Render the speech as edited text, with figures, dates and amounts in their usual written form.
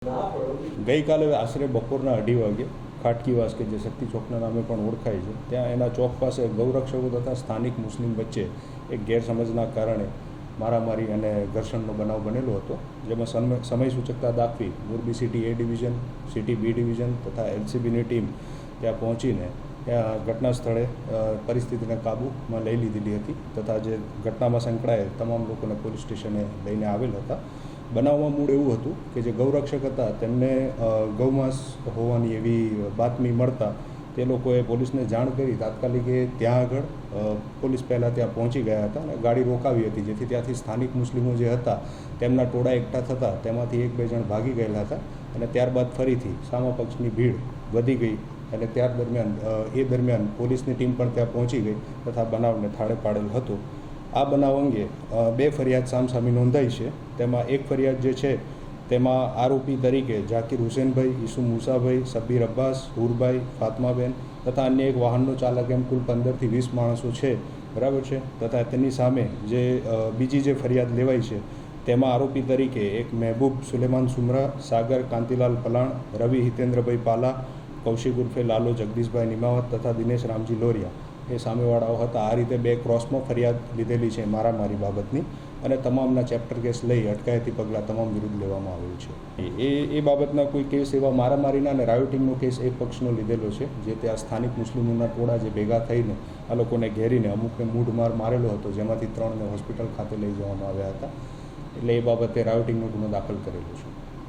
ગઈકાલે આશરે બપોરના 2:30 વાગે ખાટકીવાસ કે જે શક્તિ ચોકના નામે પણ ઓળખાય છે ત્યાં એના ચોક પાસે ગૌરક્ષકો તથા સ્થાનિક મુસ્લિમ વચ્ચે એક ગેરસમજના કારણે મારામારી અને ઘર્ષણનો બનાવ બનેલો હતો, જેમાં સમય સૂચકતા દાખવી Morbi city A division, city B division તથા LCBની ટીમ ત્યાં પહોંચીને ત્યાં ઘટના સ્થળે પરિસ્થિતિને કાબૂમાં લઈ લીધેલી હતી તથા જે ઘટનામાં સંકળાયેલ તમામ લોકોને પોલીસ સ્ટેશને લઈને આવેલ હતા. બનાવમાં મૂળ એવું હતું કે જે ગૌરક્ષક હતા તેમને ગૌમાંસ હોવાની એવી બાતમી મળતા તે લોકોએ પોલીસને જાણ કરી તાત્કાલિક ત્યાં આગળ પોલીસ પહેલાં ત્યાં પહોંચી ગયા હતા અને ગાડી રોકાવી હતી, જેથી ત્યાંથી સ્થાનિક મુસ્લિમો જે હતા તેમના ટોળા એકઠા થતાં તેમાંથી 1-2 જણ ભાગી ગયેલા હતા અને ત્યારબાદ ફરીથી સામા પક્ષની ભીડ વધી ગઈ અને એ દરમિયાન પોલીસની ટીમ પણ ત્યાં પહોંચી ગઈ તથા બનાવને થાળે પાડેલ હતો. આ બનાવ અંગે 2 ફરિયાદ સામસામી નોંધાઈ છે. તેમાં એક ફરિયાદ જે છે તેમાં આરોપી તરીકે જાકીર હુસેનભાઈ, ઈસુ મુસાભાઈ, શબ્બીર અબ્બાસ, હુરભાઈ, ફાતમાબેન તથા અન્ય એક વાહનનો ચાલક એમ કુલ 15થી 20 માણસો છે, બરાબર છે. તથા તેની સામે જે બીજી જે ફરિયાદ લેવાઈ છે તેમાં આરોપી તરીકે એક મહેબૂબ સુલેમાન સુમરા, સાગર કાંતિલાલ પલાણ, રવિ હિતેન્દ્રભાઈ પાલા, કૌશિક ઉર્ફે લાલો જગદીશભાઈ નિમાવત તથા દિનેશ રામજી લોરિયા એ સામેવાળાઓ હતા. આ રીતે 2 ક્રોસમાં ફરિયાદ લીધેલી છે મારામારી બાબતની અને તમામના ચેપ્ટર કેસ લઈ અટકાયતી પગલાં તમામ વિરુદ્ધ લેવામાં આવેલ છે. એ બાબતના કોઈ કેસ એવા મારામારીના અને રાયોટિંગનો કેસ એક પક્ષનો લીધેલો છે, જે ત્યાં સ્થાનિક મુસ્લિમોના ટોળા જે ભેગા થઈને આ લોકોને ઘેરીને અમુકને મૂઢમાર મારેલો હતો, જેમાંથી 3ને હોસ્પિટલ ખાતે લઈ જવામાં આવ્યા હતા. એટલે એ બાબતે રાયોટિંગનો ગુનો દાખલ કરેલો છે.